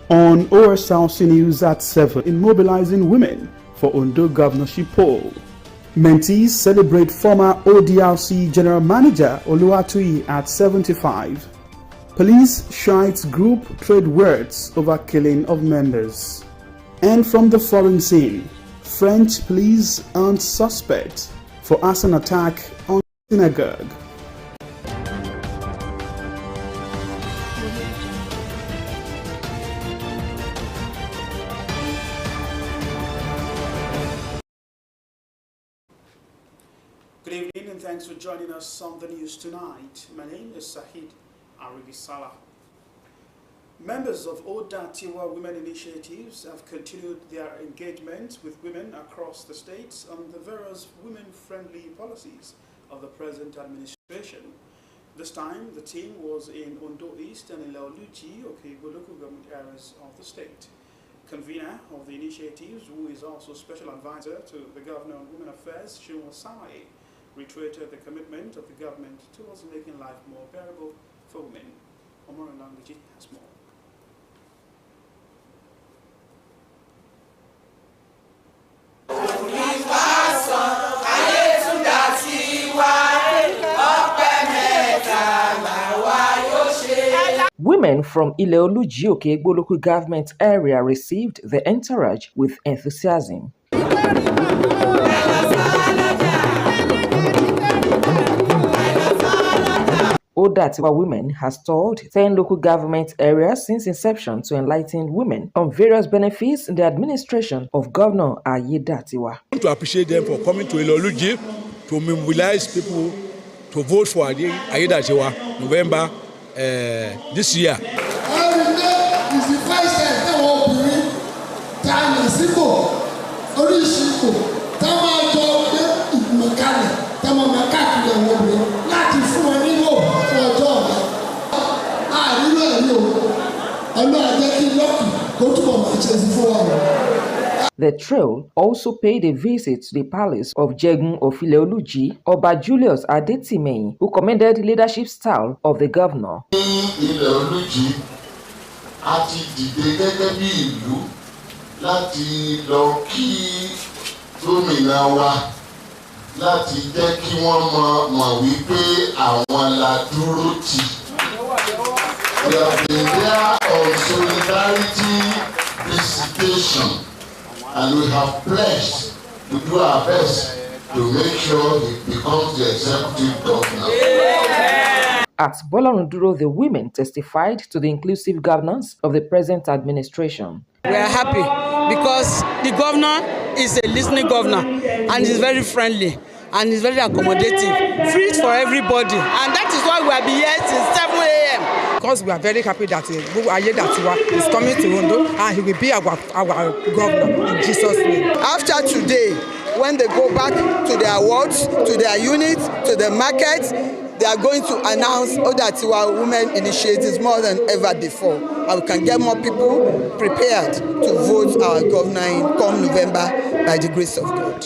On Osrc News at 7, in mobilizing women for Ondo governorship poll. Mentees celebrate former ODRC General Manager Oluwatoyi at 75. Police shite group trade words over killing of members. And from the foreign scene, French police armed suspect for arson attack on synagogue. Good evening and thanks for joining us on the news tonight. My name is Sahid Aribisala. Members of Oda Tiwa Women Initiatives have continued their engagement with women across the states on the various women-friendly policies of the present administration. This time, the team was in Ondo East and in Laoluchi, local government areas of the state. Convener of the initiatives, who is also special advisor to the Governor on Women Affairs, Osrc, reiterated the commitment of the government towards making life more bearable for women. Omar Language has more. Women from Ileoluji local government area received the entourage with enthusiasm. Oda Tiwa Women has toured 10 local government areas since inception to enlighten women on various benefits in the administration of Governor Ayedatiwa. I want to appreciate them for coming to Ileoluji to mobilize people to vote for Ayedatiwa November this year. Is the first The trail also paid a visit to the palace of Jegun of Ileoluji, Oba Julius Adetimehin, who commended the leadership style of the governor. Ileoluji àti dìde gẹ́gẹ́ bí ìlú láti lọ kí gómìnà wa láti jẹ́ kí wọ́n mọ̀ wípé àwọn la dúró tì. We have been there on solidarity visitation and we have pledged to do our best to make sure he becomes the executive governor. At Bolarunduro, the women testified to the inclusive governance of the present administration. We are happy because the governor is a listening governor and is very friendly and is very accommodating, free for everybody, and that is why we have been here since 7 a.m. Because we are very happy that Ayedatiwa is coming to Ondo and he will be our governor in Jesus' name. After today, when they go back to their wards, to their units, to the markets, they are going to announce Oda Tiwa Women Initiatives more than ever before. And we can get more people prepared to vote our governor in come November by the grace of God.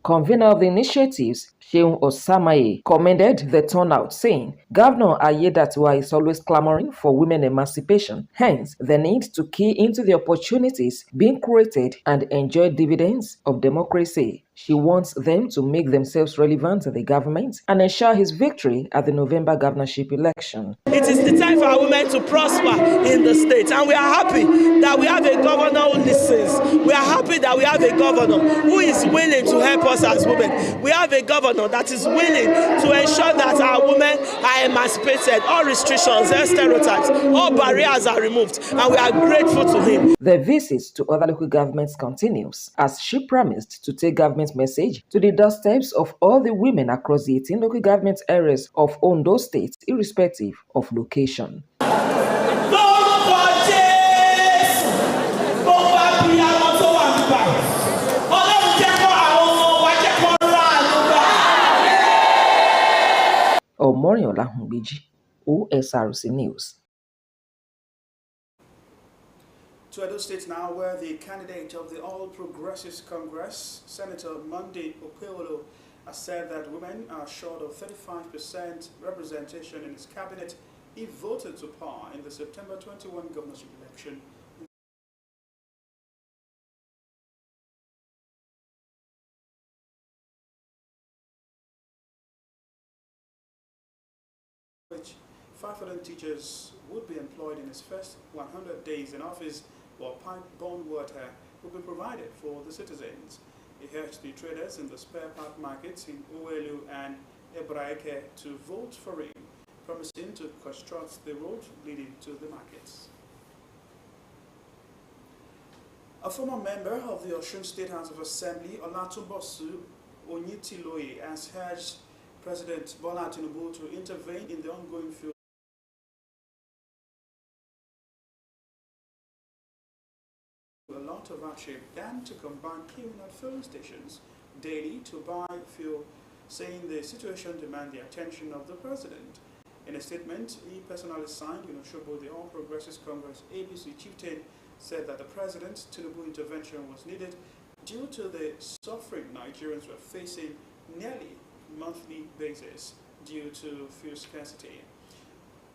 Convener of the initiatives, Sheun Osamaye, commended the turnout, saying, Governor Ayedatiwa is always clamoring for women emancipation, hence the need to key into the opportunities being created and enjoy dividends of democracy. She wants them to make themselves relevant to the government and ensure his victory at the November governorship election. It is the time for our women to prosper in the state, and we are happy that we have a governor who listens. We are happy that we have a governor who is willing to help us as women. We have a governor that is willing to ensure that our women are emancipated. All restrictions, all stereotypes, all barriers are removed, and we are grateful to him. The visits to other local governments continues as she promised to take government message to the doorsteps of all the women across the 18 local government areas of Ondo State, irrespective of location. Omoriola Humbiji, Osrc News. To Edo State now, where the candidate of the All Progressives Congress, Senator Monday Okpeolo, has said that women are short of 35% representation in its cabinet if voted to power in the September 21 governorship election. Which 500 teachers would be employed in its first 100 days in office, while pipe-borne water would be provided for the citizens. He urged the traders in the spare part markets in Uwelu and Ebraike to vote for him, promising to construct the road leading to the markets. A former member of the Osun State House of Assembly, Olatunbosu Onyitiloye, has urged President Bola Tinubu to intervene in the ongoing field a lot of hardship than to combine queuing at filling stations daily to buy fuel, saying the situation demands the attention of the president. In a statement he personally signed in Oshobo, the All Progressives Congress ABC chieftain said that the president's Tinubu intervention was needed due to the suffering Nigerians were facing nearly monthly basis due to fuel scarcity.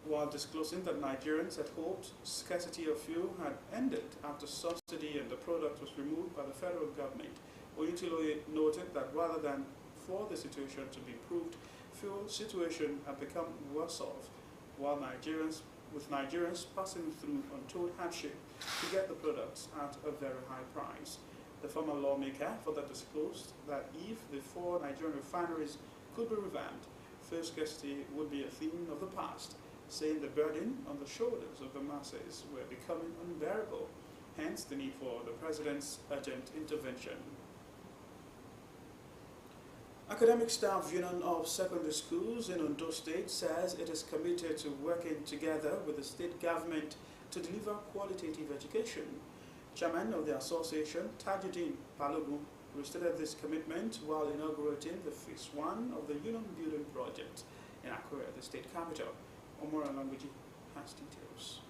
While disclosing that Nigerians had hoped scarcity of fuel had ended after subsidy and the product was removed by the federal government, Oyutiloye noted that rather than for the situation to be improved, fuel situation had become worse off, while Nigerians passing through untold hardship to get the products at a very high price. The former lawmaker further disclosed that if the 4 Nigerian refineries could be revamped, fuel scarcity would be a thing of the past, saying the burden on the shoulders of the masses were becoming unbearable, hence the need for the president's urgent intervention. Academic Staff Union of Secondary Schools in Ondo State says it is committed to working together with the state government to deliver qualitative education. Chairman of the association, Tajuddin Balogun, restated this commitment while inaugurating the phase 1 of the union building project in Akure, the state capital. Omora Language has details.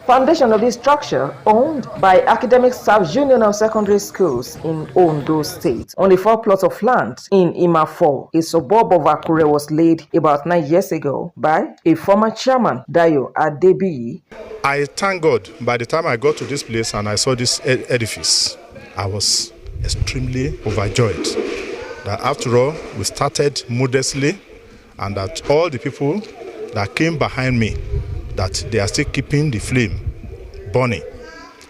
Foundation of this structure, owned by Academic Staff Union of Secondary Schools in Ondo State, only 4 plots of land in Imafo, a suburb of Akure, was laid about 9 years ago by a former chairman, Dayo Adebiyi. I thank God. By the time I got to this place and I saw this edifice, I was extremely overjoyed that after all, we started modestly, and that all the people that came behind me, that they are still keeping the flame burning.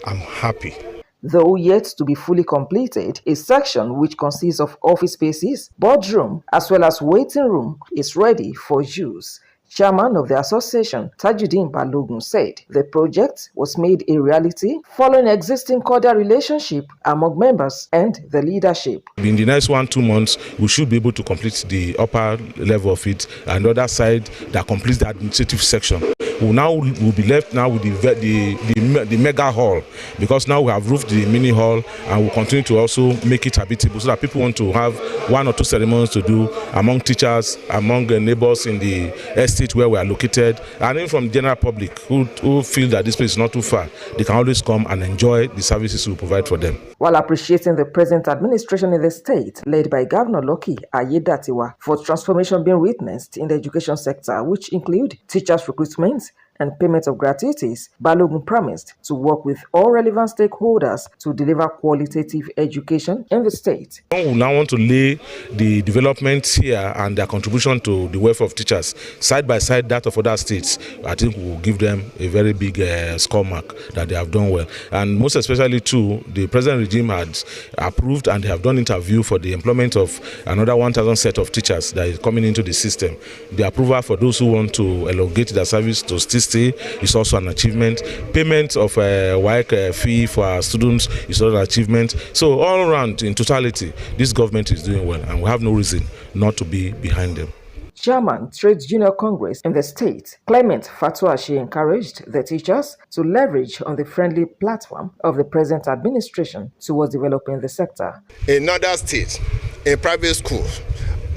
I'm happy. Though yet to be fully completed, a section which consists of office spaces, boardroom, as well as waiting room is ready for use. Chairman of the association, Tajuddin Balogun, said the project was made a reality following existing cordial relationship among members and the leadership. In the next 1-2 months, we should be able to complete the upper level of it, and the other side that completes the administrative section. We'll be left now with the mega hall, because now we have roofed the mini hall, and we'll continue to also make it habitable so that people want to have 1 or 2 ceremonies to do among teachers, among neighbors in the estate where we are located, and even from the general public who feel that this place is not too far. They can always come and enjoy the services we provide for them. While appreciating the present administration in the state, led by Governor Lucky Ayedatiwa, for transformation being witnessed in the education sector, which include teachers' recruitment and payment of gratuities, Balogun promised to work with all relevant stakeholders to deliver qualitative education in the state. We now want to lay the developments here and their contribution to the welfare of teachers side by side that of other states. I think we will give them a very big score mark that they have done well. And most especially too, the present regime had approved and they have done interview for the employment of another 1,000 set of teachers that is coming into the system. The approval for those who want to elongate their service to state is also an achievement. Payment of WAEC fee for our students is also an achievement. So all around, in totality, this government is doing well, and we have no reason not to be behind them. Chairman, Trades Junior Congress in the state, Clement Fatuashi, encouraged the teachers to leverage on the friendly platform of the present administration towards developing the sector. In other states, in private schools,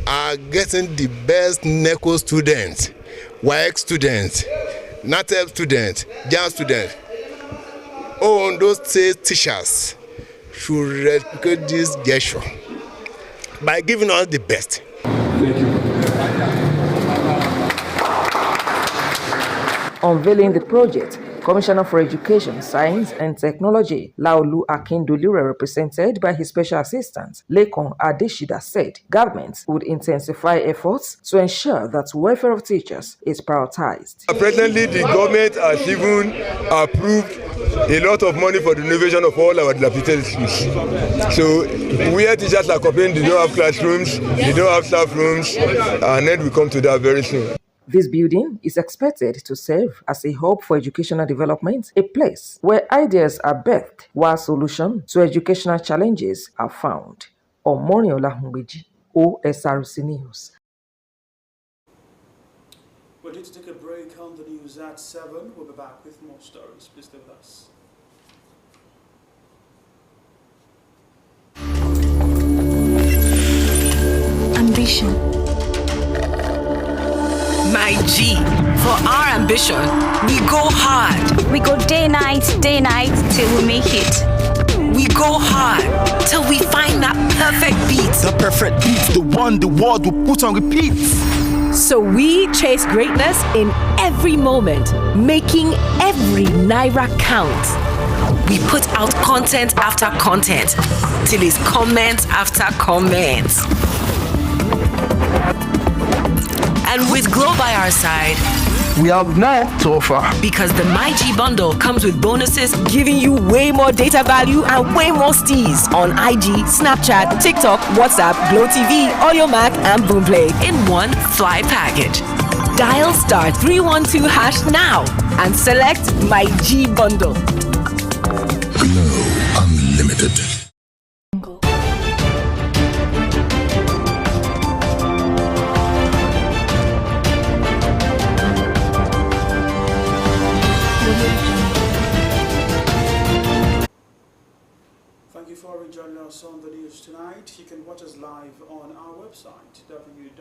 are getting the best NECO students, WAEC students, NATEP students, JAM students. Those state teachers should replicate this gesture. by giving us the best. Thank you. Unveiling the project, Commissioner for Education, Science and Technology, Laolu Akindolire, represented by his special assistant, Lekon Adeshida, said government would intensify efforts to ensure that welfare of teachers is prioritized. Presently, the government has even approved a lot of money for the renovation of all our dilapidated schools. So, where teachers are complaining they don't have classrooms, they don't have staff rooms, and then we come to that very soon. This building is expected to serve as a hub for educational development, a place where ideas are birthed while solutions to educational challenges are found. Omoniola Humbeji, Osrc News. We need to take a break on the news at 7. We'll be back with more stories. Please stay with us. Ambition. My G, for our ambition, we go hard. We go day night till we make it. We go hard till we find that perfect beat. The perfect beat, the one the world will put on repeat. So we chase greatness in every moment, making every naira count. We put out content after content till it's comment after comment. And with Glow by our side, we have more to offer. Because the MyG bundle comes with bonuses, giving you way more data value and way more steez on IG, Snapchat, TikTok, WhatsApp, Glow TV, Audio Mac, and Boomplay in one fly package. Dial *312# now and select MyG bundle. Glow Unlimited. Thank you for joining us on the news tonight. You can watch us live on our website, www.osrc.ng.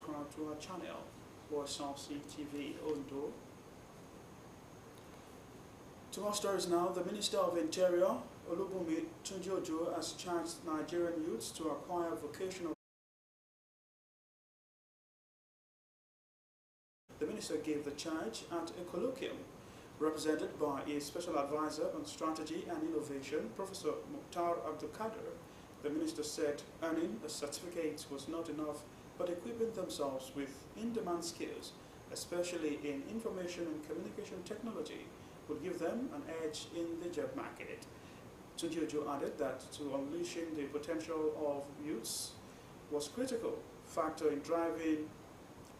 Subscribe to our channel, Osrc TV Ondo. To our stories now, the Minister of Interior, Olubunmi Tunji-Ojo, has charged Nigerian youths to acquire vocational. The minister gave the charge at a colloquium represented by a special advisor on strategy and innovation, Professor Mukhtar Abdulkader. The minister said earning a certificate was not enough, but equipping themselves with in-demand skills, especially in information and communication technology, would give them an edge in the job market. Tunji-Ojo added that to unleashing the potential of youths was a critical factor in driving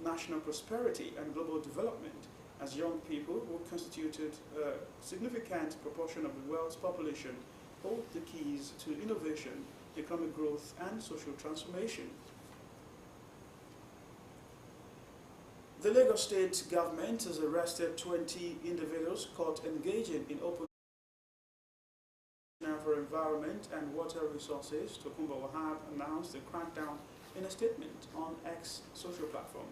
national prosperity and global development, as young people, who constituted a significant proportion of the world's population, hold the keys to innovation, economic growth, and social transformation. The Lagos State government has arrested 20 individuals caught engaging in open for environment and water resources. Tokunbo Wahab announced the crackdown in a statement on X social platform.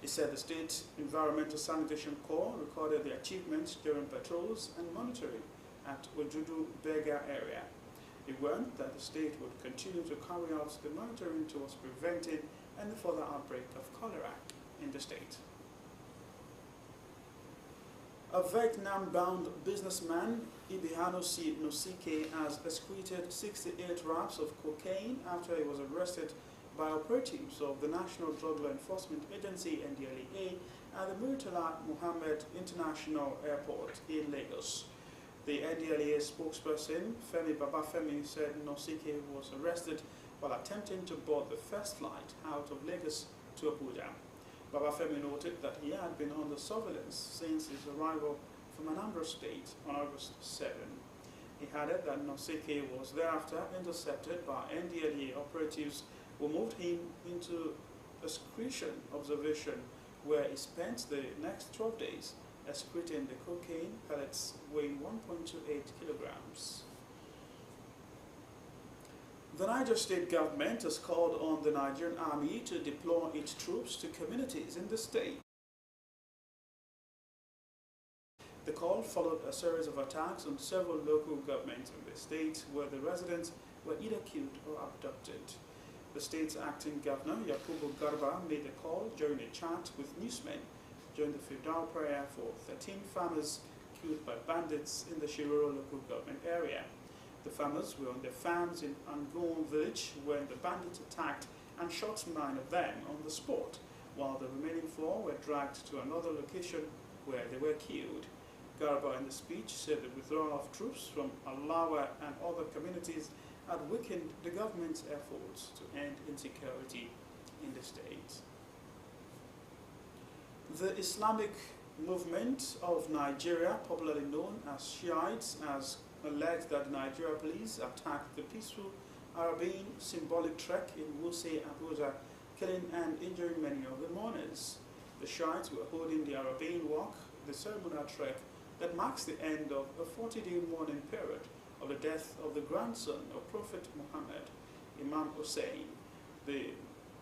He said the State Environmental Sanitation Corps recorded the achievements during patrols and monitoring at Ojudu Bega area. He warned that the state would continue to carry out the monitoring towards preventing any further outbreak of cholera in the state. A Vietnam-bound businessman, Ibihano Nosike, has excreted 68 wraps of cocaine after he was arrested by operatives of the National Drug Law Enforcement Agency (NDLEA) at the Murtala Muhammad International Airport in Lagos. The NDLEA spokesperson, Femi Babafemi, said Nosike was arrested while attempting to board the first flight out of Lagos to Abuja. Babafemi noted that he had been under surveillance since his arrival from Anambra State on August 7. He added that Nosike was thereafter intercepted by NDLEA operatives who moved him into excretion observation, where he spent the next 12 days excreting the cocaine pellets weighing 1.28 kilograms. The Niger State government has called on the Nigerian army to deploy its troops to communities in the state. The The call followed a series of attacks on several local governments in the state where the residents were either killed or abducted. The state's acting governor, Yakubu Garba, made the call during a chat with newsmen during the Fidal prayer for 13 farmers killed by bandits in the Shiroro local government area. The farmers were on their farms in Angon village when the bandits attacked and shot 9 of them on the spot, while the remaining 4 were dragged to another location where they were killed. Garba in the speech said the withdrawal of troops from Alawa and other communities had weakened the government's efforts to end insecurity in the state. The Islamic movement of Nigeria, popularly known as Shiites, has alleged that the Nigeria police attacked the peaceful Arabian symbolic trek in Wuse, Abuja, killing and injuring many of the mourners. The Shiites were holding the Arabian walk, the ceremonial trek that marks the end of a 40-day mourning period of the death of the grandson of Prophet Muhammad, Imam Hussein. The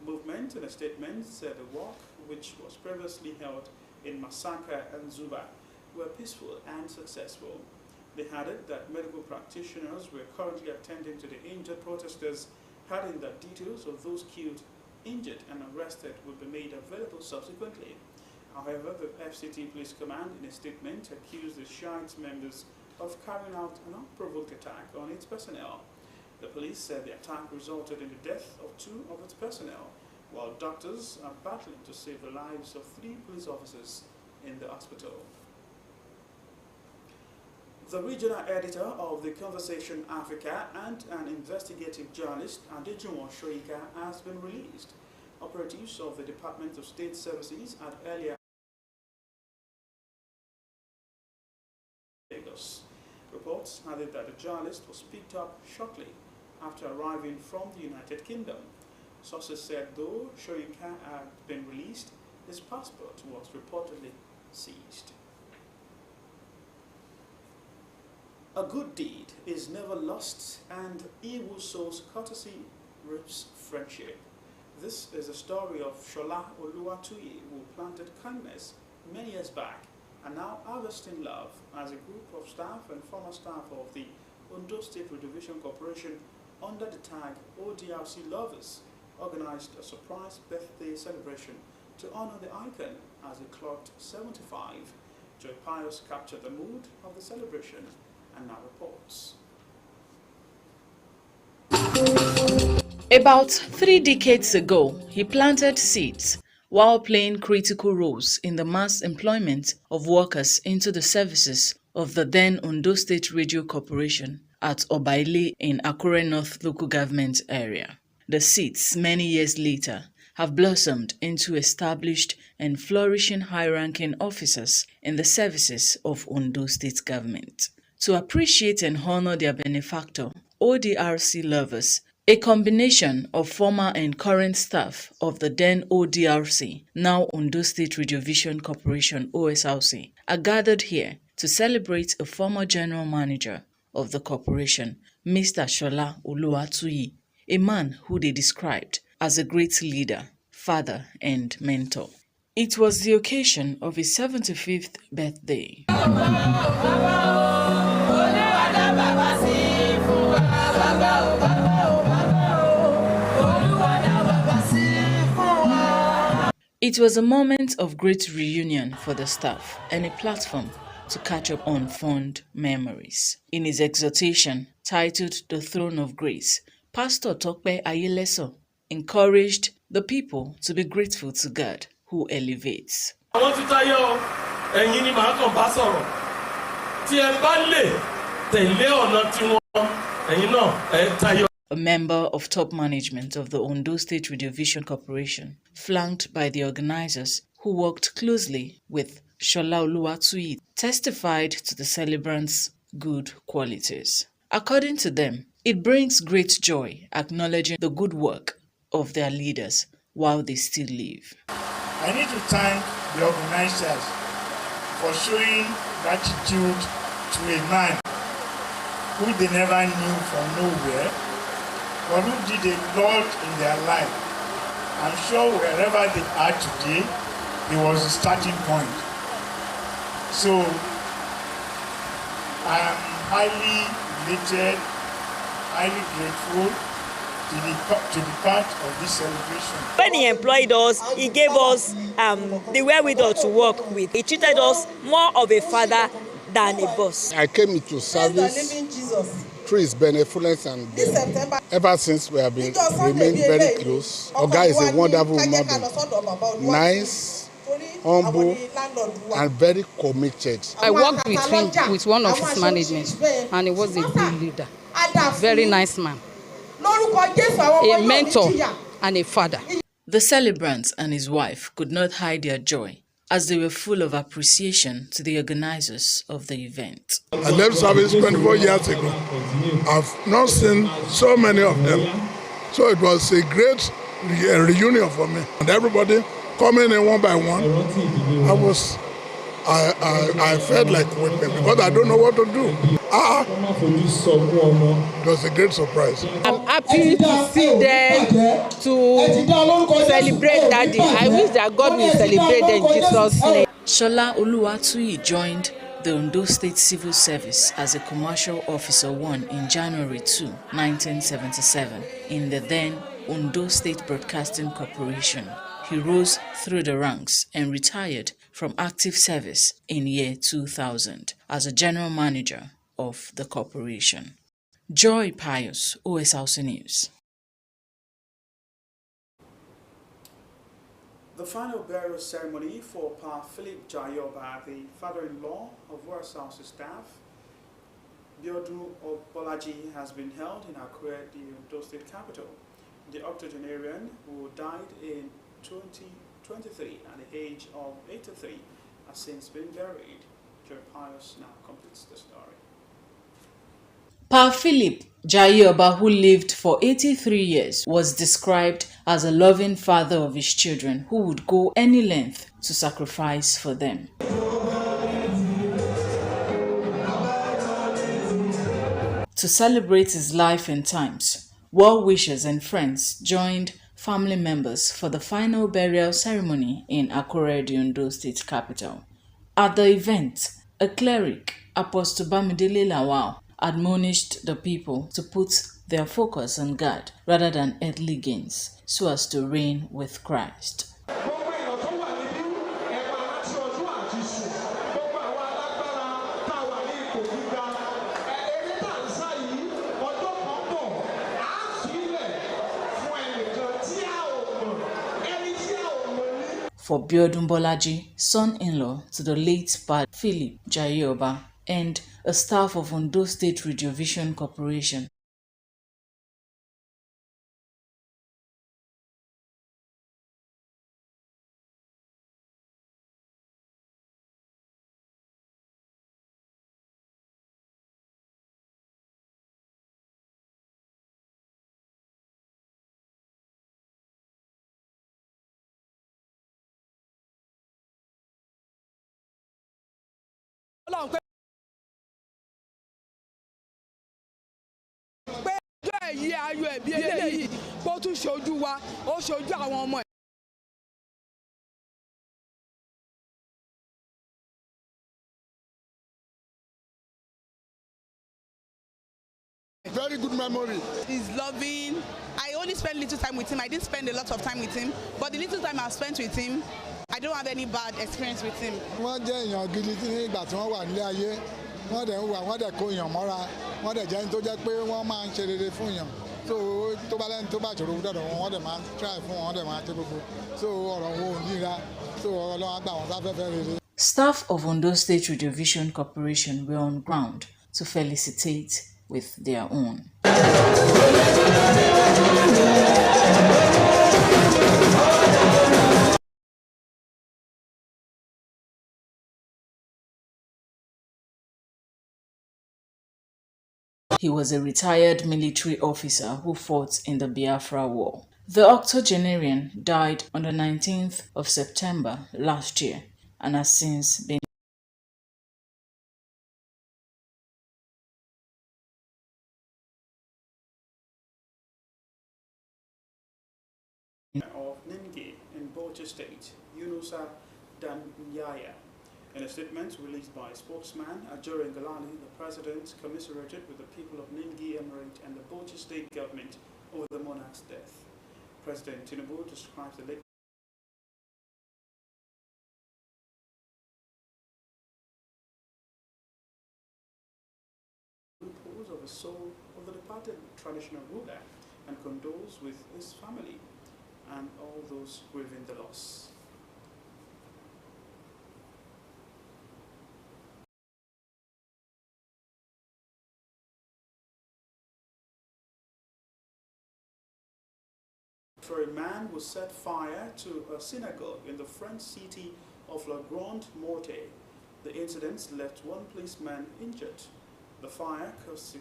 movement, in a statement, said the walk, which was previously held in Masaka and Zuba, were peaceful and successful. They added that medical practitioners were currently attending to the injured protesters, adding that details of those killed, injured, and arrested would be made available subsequently. However, the FCT Police Command, in a statement, accused the Shiite members of carrying out an unprovoked attack on its personnel. The police said the attack resulted in the death of 2 of its personnel, while doctors are battling to save the lives of 3 police officers in the hospital. The regional editor of The Conversation Africa and an investigative journalist, Adejuwon Shoyinka, has been released. Operatives of the Department of State Services had earlier Lagos. Reports added that the journalist was picked up shortly after arriving from the United Kingdom. Sources said though Shoyinka had been released, his passport was reportedly seized. A good deed is never lost, and he who sows courtesy reaps friendship. This is a story of Shola Oluwatuyi, who planted kindness many years back and now harvesting love as a group of staff and former staff of the Ondo State Radio Division Corporation under the tag ODRC Lovers organized a surprise birthday celebration to honor the icon as he clocked 75. Joy Pius captured the mood of the celebration and now reports. About 3 decades ago, he planted seeds while playing critical roles in the mass employment of workers into the services of the then Ondo State Radio Corporation at Obaile in Akure North local government area. The seeds, many years later, have blossomed into established and flourishing high-ranking officers in the services of Ondo State government. To appreciate and honor their benefactor, ODRC Lovers, a combination of former and current staff of the then ODRC, now Ondo State Radiovision Corporation OSRC, are gathered here to celebrate a former general manager of the corporation, Mr. Shola Oluwatuyi, a man who they described as a great leader, father, and mentor. It was the occasion of his 75th birthday. It was a moment of great reunion for the staff and a platform to catch up on fond memories. In his exhortation, titled The Throne of Grace, Pastor Tokpe Ayeleso encouraged the people to be grateful to God who elevates. I want to tell you, ẹ̀yin ni màá kàn bá sọ̀rọ̀. Tí ẹ bá lè tẹ̀lé ọ̀nà tí wọ́n, ẹ̀yin náà ẹ tayọ. A member of top management of the Ondo State Radiovision Corporation, flanked by the organizers who worked closely with Shola Oluwatuyi, testified to the celebrants' good qualities. According to them, it brings great joy acknowledging the good work of their leaders while they still live. I need to thank the organizers for showing gratitude to a man who they never knew from nowhere, but who did a lot in their life. I'm sure wherever they are today, it was a starting point. So I am highly elated, highly grateful to be part of this celebration. When he employed us, he gave us the wherewithal to work with. He treated us more of a father than a boss. I came into service through his benevolence, and ever since we have been remained very close. Oga is a wonderful woman being, nice, humble, and very committed. I worked with him with one of his management, and he was a good leader, very nice man, a mentor and a father. The celebrant and his wife could not hide their joy as they were full of appreciation to the organizers of the event. I left service 24 years ago. I've not seen so many of them. So it was a great reunion for me. And everybody coming in one by one, I felt like weeping because I don't know what to do. It was a great surprise. I'm happy to see them to celebrate that day. I wish that God will celebrate them in Jesus' name. Shola Oluwatuyi joined the Ondo State Civil Service as a Commercial Officer 1 in January 2, 1977 in the then Ondo State Broadcasting Corporation. He rose through the ranks and retired from active service in year 2000 as a General Manager of the corporation. Joy Pius, Osrc News. The final burial ceremony for Pa Philip Jayoba, the father-in-law of Osrc staff, Biodun Obolaji, has been held in Akure, the Ondo State capital. The octogenarian, who died in 2023 at the age of 83, has since been buried. Joy Pius now completes the story. Pa Philip Jayoba, who lived for 83 years, was described as a loving father of his children who would go any length to sacrifice for them. To celebrate his life and times, well-wishers and friends joined family members for the final burial ceremony in Akure, the Ondo State capital. At the event, a cleric, Apostle Bamidele Lawal, admonished the people to put their focus on God rather than earthly gains, so as to reign with Christ. For Biodun Bolaji, son-in-law to the late Pa Philip Jayoba, and a staff of Ondo State Radiovision Corporation. Very good memory. He's loving. I only spent little time with him. I didn't spend a lot of time with him, but the little time I spent with him, I don't have any bad experience with him. Wọ́n jẹ́ èèyàn gidi tí nígbà tí wọ́n wà nílé ayé, wọ́n dẹ̀ ń wà, wọ́n dẹ̀ kó èèyàn mọ́ra, wọ́n dẹ̀ jẹ́ ní tó jẹ́ pé wọ́n máa ń ṣe rere fún èèyàn. So tó bá lẹ́ni tó bá ṣòro dọ̀dọ̀ wọn, wọ́n dẹ̀ máa ń try fún wọn, wọ́n dẹ̀ máa ń ṣe gbogbo. So ọ̀rọ̀ wọn ò níra. So Ọlọ́run á gbà wọ́n sáfẹ́fẹ́ rere. Staff of Ondo State Radiovision Corporation were on ground to felicitate with their own. He was a retired military officer who fought in the Biafra War. The octogenarian died on the 19th of September last year and has since been of Ningi in Bauchi State, Yunusa Danyaya, In a statement released by spokesman Ajore Ngalani, the president commiserated with the people of Ningi Emirate and the Bauchi state government over the monarch's death. President Tinubu describes the late repose of the soul of the departed traditional ruler and condoles with his family and all those grieving the loss. For a man who set fire to a synagogue in the French city of La Grande Morte. The incidents left one policeman injured. The fire caused